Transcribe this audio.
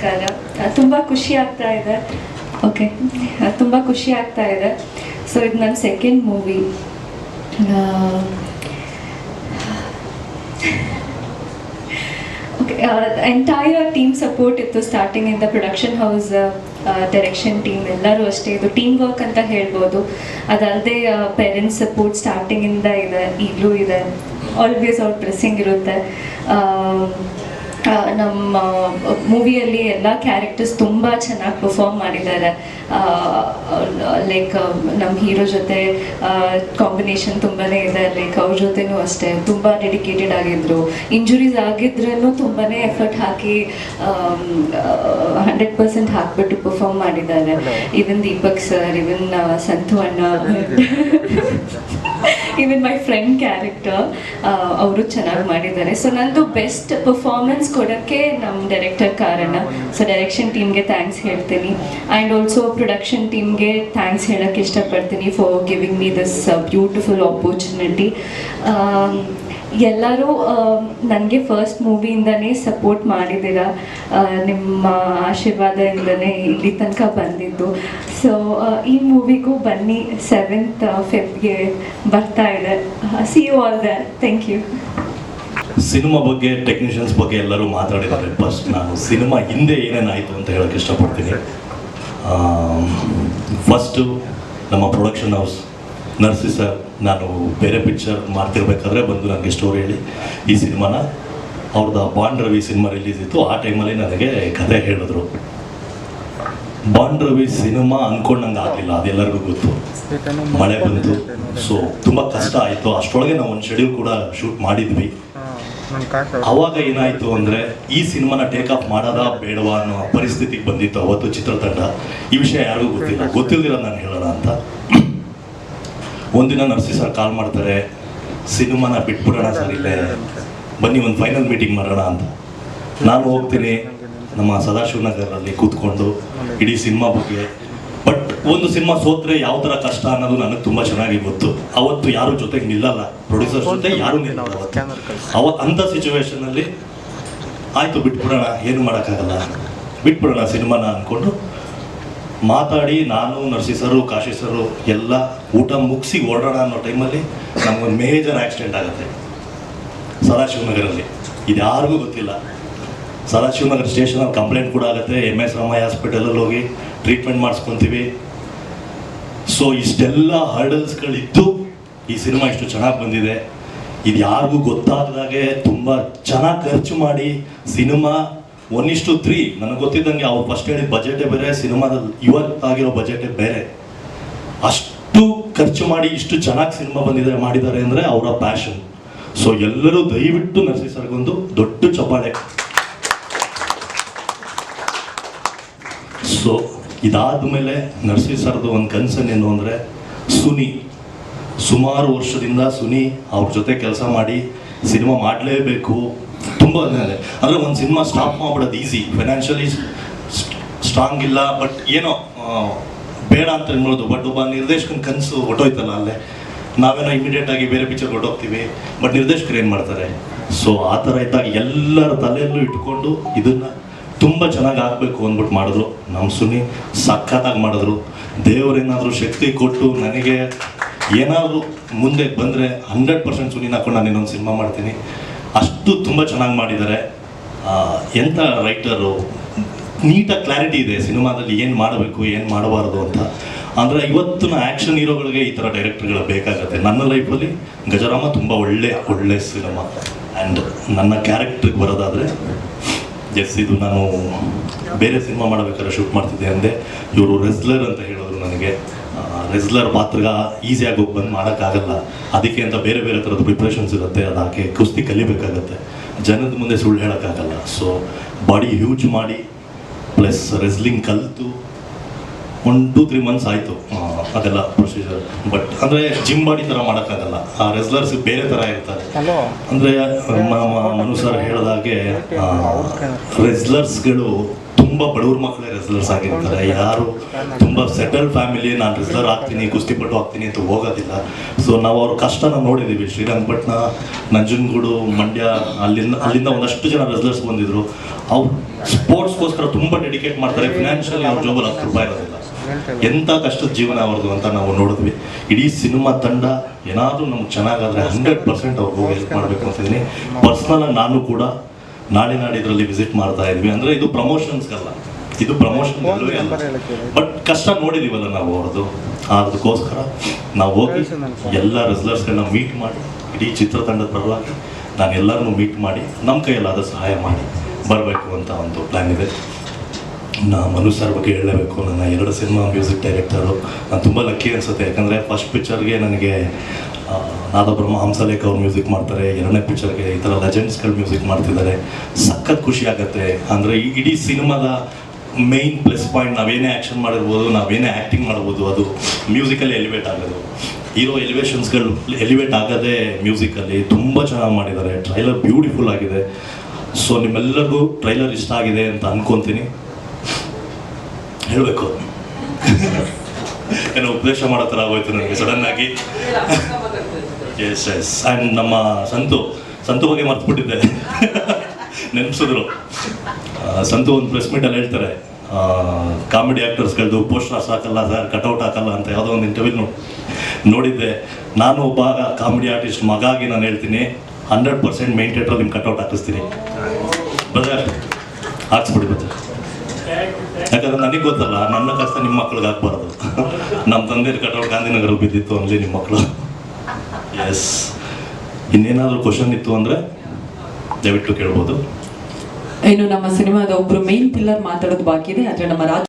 ನಮಸ್ಕಾರ. ತುಂಬ ಖುಷಿ ಆಗ್ತಾ ಇದೆ. ಓಕೆ, ತುಂಬ ಖುಷಿ ಆಗ್ತಾ ಇದೆ. ಸೊ ಇದು ನನ್ನ second movie. Okay, entire team support ಇತ್ತು ಸ್ಟಾರ್ಟಿಂಗಿಂದ. ಪ್ರೊಡಕ್ಷನ್ ಹೌಸ್, ಡೈರೆಕ್ಷನ್ ಟೀಮ್ ಎಲ್ಲರೂ ಅಷ್ಟೇ. ಇದು ಟೀಮ್ ವರ್ಕ್ ಅಂತ ಹೇಳ್ಬೋದು. ಅದಲ್ಲದೆ ಪೇರೆಂಟ್ಸ್ ಸಪೋರ್ಟ್ ಸ್ಟಾರ್ಟಿಂಗಿಂದ ಇದೆ, ಈಗಲೂ ಇದೆ. ಆಲ್ವೇಸ್ ಅವ್ರ ಬ್ಲೆಸ್ಸಿಂಗ್ ಇರುತ್ತೆ. ನಮ್ಮ ಮೂವಿಯಲ್ಲಿ ಎಲ್ಲ ಕ್ಯಾರೆಕ್ಟರ್ಸ್ ತುಂಬ ಚೆನ್ನಾಗಿ ಪರ್ಫಾರ್ಮ್ ಮಾಡಿದ್ದಾರೆ. ಲೈಕ್ ನಮ್ಮ ಹೀರೋ ಜೊತೆ ಕಾಂಬಿನೇಷನ್ ತುಂಬಾ ಇದೆ. ಲೈಕ್ ಅವ್ರ ಜೊತೆನೂ ಅಷ್ಟೇ ತುಂಬ ಡೆಡಿಕೇಟೆಡ್ ಆಗಿದ್ರು. ಇಂಜುರೀಸ್ ಆಗಿದ್ರೂ ತುಂಬಾ ಎಫರ್ಟ್ ಹಾಕಿ 100% ಹಾಕ್ಬಿಟ್ಟು ಪರ್ಫಾರ್ಮ್ ಮಾಡಿದ್ದಾರೆ. Even Deepak sir, even Santhu ಅಣ್ಣ, ಈವನ್ ಮೈ ಫ್ರೆಂಡ್ ಕ್ಯಾರೆಕ್ಟರ್, ಅವರು ಚೆನ್ನಾಗಿ ಮಾಡಿದ್ದಾರೆ. ಸೊ ನಂದು ಬೆಸ್ಟ್ ಪರ್ಫಾರ್ಮೆನ್ಸ್ ಕೊಡೋಕ್ಕೆ ನಮ್ಮ ಡೈರೆಕ್ಟರ್ ಕಾರಣ. ಸೊ ಡೈರೆಕ್ಷನ್ ಟೀಮ್ಗೆ ಥ್ಯಾಂಕ್ಸ್ ಹೇಳ್ತೀನಿ. ಆ್ಯಂಡ್ ಆಲ್ಸೋ ಪ್ರೊಡಕ್ಷನ್ ಟೀಮ್ಗೆ ಥ್ಯಾಂಕ್ಸ್ ಹೇಳೋಕ್ಕೆ ಇಷ್ಟಪಡ್ತೀನಿ for giving me this beautiful opportunity. ಎಲ್ಲರೂ ನನಗೆ ಫಸ್ಟ್ ಮೂವಿಯಿಂದನೇ ಸಪೋರ್ಟ್ ಮಾಡಿದ್ದೀರ. ನಿಮ್ಮ ಆಶೀರ್ವಾದದಿಂದನೇ ಇಲ್ಲಿ ತನಕ ಬಂದಿದ್ದು. ಸೊ ಈ ಮೂವಿಗೂ ಬನ್ನಿ, 7th February ಬರ್ತಾ ಇದೆ. See you all there. Thank you. Cinema ಬಗ್ಗೆ, ಟೆಕ್ನಿಷಿಯನ್ಸ್ ಬಗ್ಗೆ ಎಲ್ಲರೂ ಮಾತಾಡಿದ್ದಾರೆ. ಫಸ್ಟ್ ನಾನು ಸಿನಿಮಾ ಹಿಂದೆ ಏನೇನಾಯಿತು ಅಂತ ಹೇಳೋಕ್ಕೆ ಇಷ್ಟಪಡ್ತೀನಿ. ಫಸ್ಟು ನಮ್ಮ ಪ್ರೊಡಕ್ಷನ್ ಹೌಸ್ ನರ್ಸಿ ಸರ್, ನಾನು ಬೇರೆ ಪಿಕ್ಚರ್ ಮಾಡ್ತಿರ್ಬೇಕಾದ್ರೆ ಬಂದು ನನಗೆ ಸ್ಟೋರಿ ಹೇಳಿ ಈ ಸಿನಿಮಾನ, ಅವ್ರದ್ದು ಬಾಂಡ್ ರವಿ ಸಿನಿಮಾ ರಿಲೀಸ್ ಇತ್ತು, ಆ ಟೈಮಲ್ಲಿ ನನಗೆ ಕತೆ ಹೇಳಿದ್ರು. ಬಾಂಡ್ ರವಿ ಸಿನಿಮಾ ಅಂದ್ಕೊಂಡಂಗೆ ಆಗಲಿಲ್ಲ, ಅದೆಲ್ಲರಿಗೂ ಗೊತ್ತು. ಮಳೆ ಬಂತು, ಸೊ ತುಂಬ ಕಷ್ಟ ಆಯಿತು. ಅಷ್ಟರೊಳಗೆ ನಾವು ಒಂದು ಶೆಡ್ಯೂಲ್ ಕೂಡ ಶೂಟ್ ಮಾಡಿದ್ವಿ. ಅವಾಗ ಏನಾಯಿತು ಅಂದರೆ ಈ ಸಿನಿಮಾನ ಟೇಕ್ ಆಫ್ ಮಾಡೋದಾ ಬೇಡವಾ ಅನ್ನೋ ಪರಿಸ್ಥಿತಿಗೆ ಬಂದಿತ್ತು ಅವತ್ತು ಚಿತ್ರತಂಡ. ಈ ವಿಷಯ ಯಾರಿಗೂ ಗೊತ್ತಿಲ್ದಿರೋ ನಾನು ಹೇಳೋಣ ಅಂತ. ಒಂದಿನ ನರ್ಸಿ ಸರ್ ಕಾಲ್ ಮಾಡ್ತಾರೆ, ಸಿನಿಮಾನ ಬಿಟ್ಬಿಡೋಣ ಸರ್, ಇಲ್ಲೇ ಬನ್ನಿ ಒಂದು ಫೈನಲ್ ಮೀಟಿಂಗ್ ಮಾಡೋಣ ಅಂತ. ನಾನು ಹೋಗ್ತೀನಿ ನಮ್ಮ ಸದಾಶಿವನಗರಲ್ಲಿ ಕೂತ್ಕೊಂಡು ಇಡೀ ಸಿನಿಮಾ ಬಗ್ಗೆ. ಬಟ್ ಒಂದು ಸಿನಿಮಾ ಸೋತ್ರೆ ಯಾವ ಥರ ಕಷ್ಟ ಅನ್ನೋದು ನನಗೆ ತುಂಬ ಚೆನ್ನಾಗಿ ಗೊತ್ತು. ಅವತ್ತು ಯಾರು ಜೊತೆಗೆ ನಿಲ್ಲಲ್ಲ, ಪ್ರೊಡ್ಯೂಸರ್ ಜೊತೆ ಯಾರೂ ನಿಲ್ಲಲ್ಲ ಅವತ್ತು. ಅಂಥ ಸಿಚುವೇಶನಲ್ಲಿ ಆಯಿತು ಬಿಟ್ಬಿಡೋಣ, ಏನು ಮಾಡೋಕ್ಕಾಗಲ್ಲ, ಬಿಟ್ಬಿಡೋಣ ಸಿನಿಮಾನ ಅಂದ್ಕೊಂಡು ಮಾತಾಡಿ, ನಾನು ನರ್ಸಿ ಸರು, ಕಾಶಿ ಸರು ಎಲ್ಲ ಊಟ ಮುಗಿಸಿ ಓಡೋಣ ಅನ್ನೋ ಟೈಮಲ್ಲಿ ನಮಗೊಂದು ಮೇಜರ್ ಆಕ್ಸಿಡೆಂಟ್ ಆಗುತ್ತೆ ಸದಾಶಿವನಗರಲ್ಲಿ. ಇದು ಯಾರಿಗೂ ಗೊತ್ತಿಲ್ಲ. ಸದಾಶಿವನಗರ ಸ್ಟೇಷನಲ್ಲಿ ಕಂಪ್ಲೇಂಟ್ ಕೂಡ ಆಗುತ್ತೆ. MS ರಾಮಯ್ಯ ಹಾಸ್ಪಿಟಲಲ್ಲಿ ಹೋಗಿ ಟ್ರೀಟ್ಮೆಂಟ್ ಮಾಡಿಸ್ಕೊತೀವಿ. ಸೊ ಇಷ್ಟೆಲ್ಲ ಹರ್ಡಲ್ಸ್ಗಳಿದ್ದು ಈ ಸಿನಿಮಾ ಇಷ್ಟು ಚೆನ್ನಾಗಿ ಬಂದಿದೆ. ಇದು ಯಾರಿಗೂ ಗೊತ್ತಾಗದಾಗೆ ತುಂಬ ಚೆನ್ನಾಗಿ ಖರ್ಚು ಮಾಡಿ ಸಿನಿಮಾ 1:3. ನನಗೆ ಗೊತ್ತಿದ್ದಂಗೆ ಅವ್ರು ಫಸ್ಟ್ ಹೇಳಿದ ಬಜೆಟೇ ಬೇರೆ, ಸಿನಿಮಾದಲ್ಲಿ ಇವತ್ತಾಗಿರೋ ಬಜೆಟೇ ಬೇರೆ. ಅಷ್ಟು ಖರ್ಚು ಮಾಡಿ ಇಷ್ಟು ಚೆನ್ನಾಗಿ ಸಿನಿಮಾ ಮಾಡಿದ್ದಾರೆ ಅಂದರೆ ಅವರ ಪ್ಯಾಷನ್. ಸೊ ಎಲ್ಲರೂ ದಯವಿಟ್ಟು ನರ್ಸಿ ಸರ್ಗೊಂದು ದೊಡ್ಡ ಚಪ್ಪಾಳೆ. ಸೊ ಇದಾದ ನರ್ಸಿ ಸರ್ದು ಒಂದು ಕನ್ಸನ್ ಏನು ಅಂದರೆ, ಸುಮಾರು ವರ್ಷದಿಂದ ಸುನಿ ಅವ್ರ ಜೊತೆ ಕೆಲಸ ಮಾಡಿ ಸಿನಿಮಾ ಮಾಡಲೇಬೇಕು ತುಂಬ ಅಂದರೆ ಒಂದು ಸಿನಿಮಾ ಸ್ಟಾಪ್ ಮಾಡ್ಬಿಡೋದು ಈಸಿ. ಫೈನಾನ್ಷಿಯಲಿ ಸ್ಟ್ರಾಂಗ್ ಇಲ್ಲ, ಬಟ್ ಏನೋ ಬೇಡ ಅಂತ ಹೇಳ್ಬೋದು. ಬಟ್ ಒಬ್ಬ ನಿರ್ದೇಶಕನ ಕನಸು ಹೊಟ್ಟೋಯ್ತಲ್ಲ ಅಲ್ಲೇ. ನಾವೇನೋ ಇಮಿಡಿಯೇಟಾಗಿ ಬೇರೆ ಪಿಕ್ಚರ್ ಹೊಟ್ಟೋಗ್ತೀವಿ, ಬಟ್ ನಿರ್ದೇಶಕರು ಏನು ಮಾಡ್ತಾರೆ. ಸೊ ಆ ಥರ ಇದ್ದಾಗ ಎಲ್ಲರ ತಲೆಯಲ್ಲೂ ಇಟ್ಕೊಂಡು ಇದನ್ನು ತುಂಬ ಚೆನ್ನಾಗಿ ಆಗಬೇಕು ಅಂದ್ಬಿಟ್ಟು ಮಾಡಿದ್ರು. ನಮ್ಮ ಸುನಿ ಸಖತ್ತಾಗಿ ಮಾಡಿದ್ರು. ದೇವರೇನಾದರೂ ಶಕ್ತಿ ಕೊಟ್ಟು ನನಗೆ ಏನಾದರೂ ಮುಂದೆ ಬಂದರೆ 100% ಸುನಿನ ಹಾಕೊಂಡು ನಾನು ಇನ್ನೊಂದು ಸಿನಿಮಾ ಮಾಡ್ತೀನಿ. ಅಷ್ಟು ತುಂಬ ಚೆನ್ನಾಗಿ ಮಾಡಿದ್ದಾರೆ. ಎಂಥ ರೈಟರು, ನೀಟಾಗಿ ಕ್ಲಾರಿಟಿ ಇದೆ ಸಿನಿಮಾದಲ್ಲಿ ಏನು ಮಾಡಬೇಕು ಏನು ಮಾಡಬಾರ್ದು ಅಂತ. ಅಂದರೆ ಇವತ್ತಿನ ಆ್ಯಕ್ಷನ್ ಹೀರೋಗಳಿಗೆ ಈ ಥರ ಡೈರೆಕ್ಟರ್ಗಳು ಬೇಕಾಗುತ್ತೆ. ನನ್ನ ಲೈಫಲ್ಲಿ ಗಜರಾಮ ತುಂಬ ಒಳ್ಳೆ ಸಿನಿಮಾ. ಆ್ಯಂಡ್ ನನ್ನ ಕ್ಯಾರೆಕ್ಟ್ರಿಗೆ ಬರೋದಾದರೆ, ಇದು ನಾನು ಬೇರೆ ಸಿನಿಮಾ ಮಾಡಬೇಕಾದ್ರೆ ಶೂಟ್ ಮಾಡ್ತಿದ್ದೆ ಅಂದೆ. ಇವರು ರೆಸ್ಲರ್ ಅಂತ ಹೇಳಿದ್ರು ನನಗೆ. ರೆಸ್ಲರ್ ಪಾತ್ರಗ ಈಸಿಯಾಗಿ ಹೋಗಿ ಬಂದು ಮಾಡೋಕ್ಕಾಗಲ್ಲ, ಅದಕ್ಕೆ ಅಂತ ಬೇರೆ ಬೇರೆ ಥರದ ಪ್ರಿಪ್ರೇಷನ್ಸ್ ಇರುತ್ತೆ. ಅದಕ್ಕೆ ಕುಸ್ತಿ ಕಲಿಬೇಕಾಗತ್ತೆ, ಜನದ ಮುಂದೆ ಸುಳ್ಳು ಹೇಳೋಕ್ಕಾಗಲ್ಲ. ಸೊ ಬಾಡಿ ಹ್ಯೂಜ್ ಮಾಡಿ ಪ್ಲಸ್ ರೆಸ್ಲಿಂಗ್ ಕಲಿತು 1-2-3 ಮಂತ್ಸ್ ಆಯಿತು ಅದೆಲ್ಲ ಪ್ರೊಸೀಜರ್. ಬಟ್ ಅಂದರೆ ಜಿಮ್ ಬಾಡಿ ಥರ ಮಾಡೋಕ್ಕಾಗಲ್ಲ, ಆ ರೆಸ್ಲರ್ಸ್ ಬೇರೆ ಥರ ಇರ್ತಾರೆ. ಅಂದರೆ ಮನು ಸರ್ ಹೇಳಿದಾಗೆ ರೆಸ್ಲರ್ಸ್ಗಳು ತುಂಬ ತುಂಬ ಬಡವ್ರ ಮಕ್ಕಳೇ ರೆಸ್ಲರ್ಸ್ ಆಗಿರ್ತಾರೆ. ಯಾರು ತುಂಬ ಸೆಟಲ್ ಫ್ಯಾಮಿಲಿ ನಾನು ರೆಸ್ಲರ್ ಆಗ್ತೀನಿ, ಕುಸ್ತಿಪಟ್ಟು ಆಗ್ತೀನಿ ಅಂತ ಹೋಗೋದಿಲ್ಲ. ಸೊ ನಾವು ಅವ್ರ ಕಷ್ಟನ ನೋಡಿದ್ದೀವಿ. ಶ್ರೀರಂಗಪಟ್ಟಣ, ನಂಜನಗೂಡು, ಮಂಡ್ಯ, ಅಲ್ಲಿಂದ ಒಂದಷ್ಟು ಜನ ರೆಸ್ಲರ್ಸ್ ಬಂದಿದ್ರು. ಅವ್ರು ಸ್ಪೋರ್ಟ್ಸ್ಗೋಸ್ಕರ ತುಂಬ ಡೆಡಿಕೇಟ್ ಮಾಡ್ತಾರೆ. ಫಿನಾನ್ಷಿಯಲಿ ಅವ್ರ ಜೋಬಲ್ಲಿ 10 ರೂಪಾಯಿ ಇರೋದಿಲ್ಲ. ಎಂಥ ಕಷ್ಟದ ಜೀವನ ಅವ್ರದ್ದು ಅಂತ ನಾವು ನೋಡಿದ್ವಿ. ಇಡೀ ಸಿನಿಮಾ ತಂಡ ಏನಾದರೂ ನಮ್ಗೆ ಚೆನ್ನಾಗಾದರೆ 100% ಅವ್ರಿಗೆ ಹೋಗಿ ಹೆಲ್ಪ್ ಮಾಡಬೇಕು ಅಂತಿದ್ದೀನಿ. ಪರ್ಸ್ನಲಾಗಿ ನಾನು ಕೂಡ ನಾಡಿದ್ರಲ್ಲಿ ವಿಸಿಟ್ ಮಾಡ್ತಾ ಇದ್ವಿ. ಅಂದರೆ ಇದು ಪ್ರಮೋಷನ್ಸ್ಗಲ್ಲ, ಇದು ಪ್ರಮೋಷನ್ ಅಲ್ಲ, ಬಟ್ ಕಷ್ಟ ನೋಡಿದ್ದೀವಲ್ಲ ನಾವು ಅವ್ರದ್ದು. ಅದಕ್ಕೋಸ್ಕರ ನಾವು ಹೋಗಿ ಎಲ್ಲ ರೆಸ್ಲರ್ಸ್ಗಳನ್ನ ಮೀಟ್ ಮಾಡಿ, ಇಡೀ ಚಿತ್ರತಂಡದ ಪರವಾಗಿ ನಾನು ಎಲ್ಲರನ್ನೂ ಮೀಟ್ ಮಾಡಿ ನಮ್ಮ ಕೈಯಲ್ಲಾದ ಸಹಾಯ ಮಾಡಿ ಬರಬೇಕು ಅಂತ ಒಂದು ಪ್ಲ್ಯಾನ್ ಇದೆ. ಮನು ಸರ್ ಬಗ್ಗೆ ಹೇಳಲೇಬೇಕು. ನನ್ನ 2 ಸಿನಿಮಾ ಮ್ಯೂಸಿಕ್ ಡೈರೆಕ್ಟರು. ನಾನು ತುಂಬ ಲಕ್ಕಿ ಅನಿಸುತ್ತೆ, ಯಾಕಂದರೆ ಫಸ್ಟ್ ಪಿಕ್ಚರ್ಗೆ ನನಗೆ ನಾದಬ್ರಹ್ಮ ಹಂಸಲೇಖ ಅವ್ರು ಮ್ಯೂಸಿಕ್ ಮಾಡ್ತಾರೆ. 2ನೇ ಪಿಕ್ಚರ್ಗೆ ಈ ಥರ ಲೆಜೆಂಡ್ಸ್ಗಳು ಮ್ಯೂಸಿಕ್ ಮಾಡ್ತಿದ್ದಾರೆ. ಸಖತ್ ಖುಷಿ ಆಗುತ್ತೆ. ಅಂದರೆ ಇಡೀ ಸಿನಿಮಾದ ಮೇಯ್ನ್ ಪ್ಲಸ್ ಪಾಯಿಂಟ್, ನಾವೇನೇ ಆ್ಯಕ್ಷನ್ ಮಾಡಿರ್ಬೋದು, ನಾವೇನೇ ಆ್ಯಕ್ಟಿಂಗ್ ಮಾಡ್ಬೋದು, ಅದು ಮ್ಯೂಸಿಕಲ್ಲಿ ಎಲಿವೇಟ್ ಆಗೋದು. ಹೀರೋ ಎಲಿವೇಷನ್ಸ್ಗಳು ಎಲಿವೇಟ್ ಆಗೋದೇ ಮ್ಯೂಸಿಕಲ್ಲಿ. ತುಂಬ ಚೆನ್ನಾಗಿ ಮಾಡಿದ್ದಾರೆ. ಟ್ರೈಲರ್ ಬ್ಯೂಟಿಫುಲ್ ಆಗಿದೆ. ಸೊ ನಿಮ್ಮೆಲ್ಲರಿಗೂ ಟ್ರೈಲರ್ ಇಷ್ಟ ಆಗಿದೆ ಅಂತ ಅಂದ್ಕೊತೀನಿ. ಹೇಳಬೇಕು ಏನೋ ಉಪದೇಶ ಮಾಡೋ ಥರ ಆಗೋಯ್ತು ನನಗೆ ಸಡನ್ನಾಗಿ. ಎಸ್ ಆ್ಯಂಡ್ ನಮ್ಮ ಸಂತು ಬಗ್ಗೆ ಮರ್ತ್ಬಿಟ್ಟಿದ್ದೆ, ನೆನಪಿಸಿದ್ರು. ಸಂತು ಒಂದು ಪ್ರೆಸ್ ಮೀಟಲ್ಲಿ ಹೇಳ್ತಾರೆ, ಕಾಮಿಡಿ ಆ್ಯಕ್ಟರ್ಸ್ಗಳದ್ದು ಪೋಸ್ಟರ್ಸ್ ಹಾಕಲ್ಲ ಸರ್, ಕಟೌಟ್ ಹಾಕಲ್ಲ ಅಂತ ಯಾವುದೋ ಒಂದು ಇಂಟರ್ವ್ಯೂ ನೋಡಿದ್ದೆ. ನಾನು ಒಬ್ಬ ಕಾಮಿಡಿ ಆರ್ಟಿಸ್ಟ್ ಮಗಾಗಿ ನಾನು ಹೇಳ್ತೀನಿ, 100% ಮೇನ್ ಥಿಯೇಟ್ರಲ್ಲಿ ನಿಮ್ಮ ಕಟೌಟ್ ಹಾಕಿಸ್ತೀನಿ ಬ್ರದರ್, ಹಾಕ್ಸ್ಬಿಡಿ ಬ್ರದರ್. ಯಾಕಂದ್ರೆ ನನಗೆ ಗೊತ್ತಲ್ಲ, ನನ್ನ ಕಷ್ಟ ನಿಮ್ಮ ಮಕ್ಳಿಗೆ ಹಾಕ್ಬಾರ್ದು. ನಮ್ಮ ತಂದೆ ಕಟೌಟ್ ಗಾಂಧಿನಗರಲ್ಲಿ ಬಿದ್ದಿತ್ತು ಅಲ್ಲಿ ನಿಮ್ಮ ಮಕ್ಕಳು. ಎಸ್, ಇನ್ನೇನಾದರೂ ಕ್ವಶನ್ ಇತ್ತು ಅಂದರೆ ದಯವಿಟ್ಟು ಕೇಳ್ಬೋದು. ಇನ್ನು ನಮ್ಮ ಸಿನಿಮಾದ ಒಬ್ರು ಮೇನ್ ಪಿಲ್ಲರ್ ಮಾತಾಡೋದು ಬಾಕಿ ಇದೆ. ಆದರೆ ನಮ್ಮ